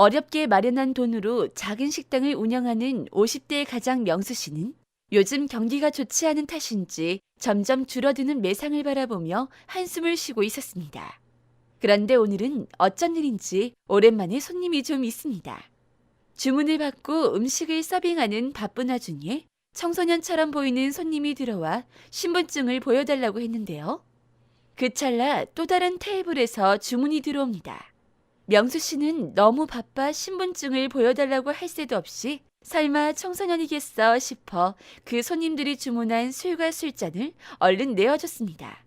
어렵게 마련한 돈으로 작은 식당을 운영하는 50대 가장 명수 씨는 요즘 경기가 좋지 않은 탓인지 점점 줄어드는 매상을 바라보며 한숨을 쉬고 있었습니다. 그런데 오늘은 어쩐 일인지 오랜만에 손님이 좀 있습니다. 주문을 받고 음식을 서빙하는 바쁜 와중에 청소년처럼 보이는 손님이 들어와 신분증을 보여달라고 했는데요. 그 찰나 또 다른 테이블에서 주문이 들어옵니다. 명수 씨는 너무 바빠 신분증을 보여달라고 할 새도 없이 설마 청소년이겠어 싶어 그 손님들이 주문한 술과 술잔을 얼른 내어줬습니다.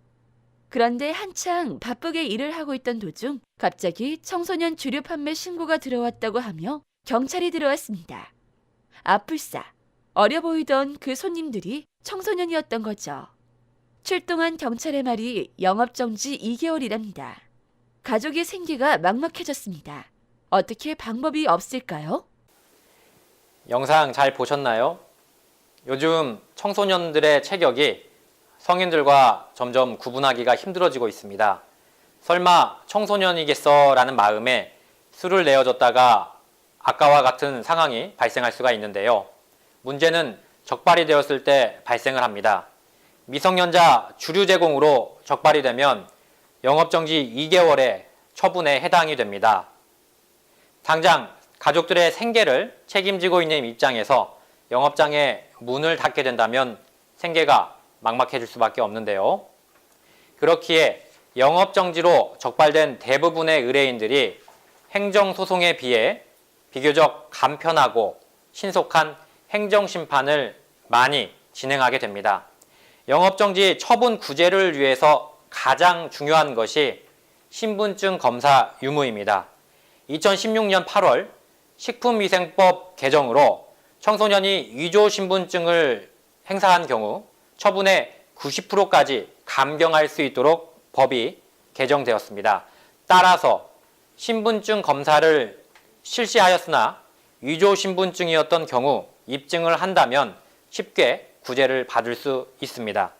그런데 한창 바쁘게 일을 하고 있던 도중 갑자기 청소년 주류 판매 신고가 들어왔다고 하며 경찰이 들어왔습니다. 아뿔싸, 어려 보이던 그 손님들이 청소년이었던 거죠. 출동한 경찰의 말이 영업정지 2개월이랍니다. 가족의 생계가 막막해졌습니다. 어떻게 방법이 없을까요? 영상 잘 보셨나요? 요즘 청소년들의 체격이 성인들과 점점 구분하기가 힘들어지고 있습니다. 설마 청소년이겠어 라는 마음에 술을 내어줬다가 아까와 같은 상황이 발생할 수가 있는데요. 문제는 적발이 되었을 때 발생을 합니다. 미성년자 주류 제공으로 적발이 되면 영업정지 2개월의 처분에 해당이 됩니다. 당장 가족들의 생계를 책임지고 있는 입장에서 영업장에 문을 닫게 된다면 생계가 막막해질 수밖에 없는데요. 그렇기에 영업정지로 적발된 대부분의 의뢰인들이 행정소송에 비해 비교적 간편하고 신속한 행정심판을 많이 진행하게 됩니다. 영업정지 처분 구제를 위해서 가장 중요한 것이 신분증 검사 유무입니다. 2016년 8월 식품위생법 개정으로 청소년이 위조 신분증을 행사한 경우 처분의 90%까지 감경할 수 있도록 법이 개정되었습니다. 따라서 신분증 검사를 실시하였으나 위조 신분증이었던 경우 입증을 한다면 쉽게 구제를 받을 수 있습니다.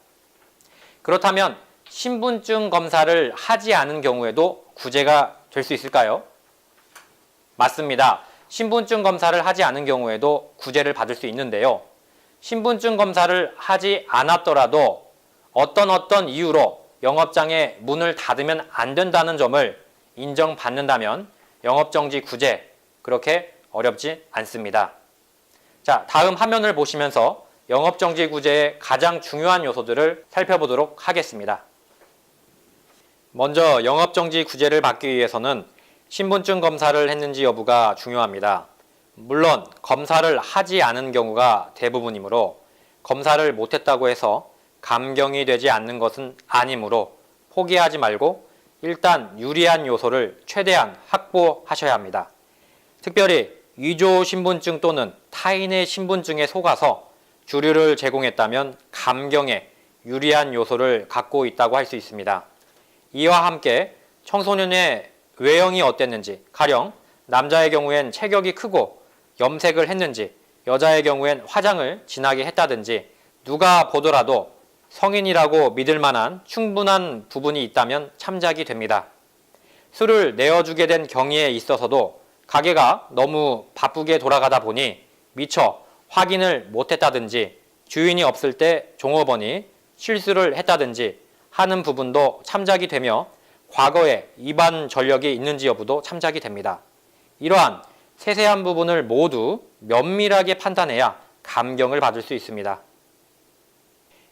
그렇다면 신분증 검사를 하지 않은 경우에도 구제가 될 수 있을까요? 맞습니다. 신분증 검사를 하지 않은 경우에도 구제를 받을 수 있는데요. 신분증 검사를 하지 않았더라도 어떤 이유로 영업장에 문을 닫으면 안 된다는 점을 인정받는다면 영업정지 구제 그렇게 어렵지 않습니다. 자, 다음 화면을 보시면서 영업정지 구제의 가장 중요한 요소들을 살펴보도록 하겠습니다. 먼저 영업정지 구제를 받기 위해서는 신분증 검사를 했는지 여부가 중요합니다. 물론 검사를 하지 않은 경우가 대부분이므로 검사를 못했다고 해서 감경이 되지 않는 것은 아니므로 포기하지 말고 일단 유리한 요소를 최대한 확보하셔야 합니다. 특별히 위조 신분증 또는 타인의 신분증에 속아서 주류를 제공했다면 감경에 유리한 요소를 갖고 있다고 할 수 있습니다. 이와 함께 청소년의 외형이 어땠는지, 가령 남자의 경우엔 체격이 크고 염색을 했는지, 여자의 경우엔 화장을 진하게 했다든지 누가 보더라도 성인이라고 믿을 만한 충분한 부분이 있다면 참작이 됩니다. 술을 내어주게 된 경위에 있어서도 가게가 너무 바쁘게 돌아가다 보니 미처 확인을 못했다든지 주인이 없을 때 종업원이 실수를 했다든지 하는 부분도 참작이 되며 과거에 위반 전력이 있는지 여부도 참작이 됩니다. 이러한 세세한 부분을 모두 면밀하게 판단해야 감경을 받을 수 있습니다.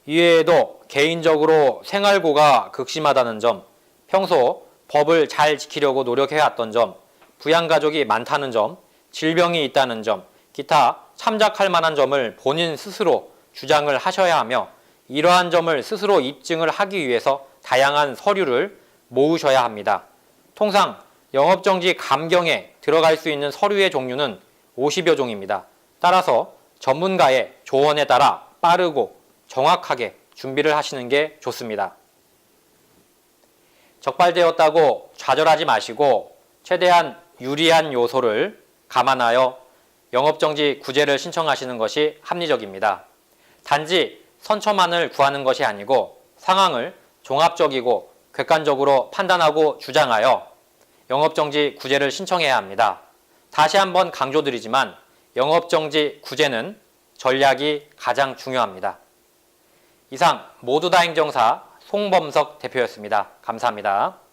이외에도 개인적으로 생활고가 극심하다는 점, 평소 법을 잘 지키려고 노력해왔던 점, 부양가족이 많다는 점, 질병이 있다는 점, 기타 참작할 만한 점을 본인 스스로 주장을 하셔야 하며 이러한 점을 스스로 입증을 하기 위해서 다양한 서류를 모으셔야 합니다. 통상 영업정지 감경에 들어갈 수 있는 서류의 종류는 50여 종입니다. 따라서 전문가의 조언에 따라 빠르고 정확하게 준비를 하시는 게 좋습니다. 적발되었다고 좌절하지 마시고 최대한 유리한 요소를 감안하여 영업정지 구제를 신청하시는 것이 합리적입니다. 단지 선처만을 구하는 것이 아니고 상황을 종합적이고 객관적으로 판단하고 주장하여 영업정지 구제를 신청해야 합니다. 다시 한번 강조드리지만 영업정지 구제는 전략이 가장 중요합니다. 이상 모두다 행정사 송범석 대표였습니다. 감사합니다.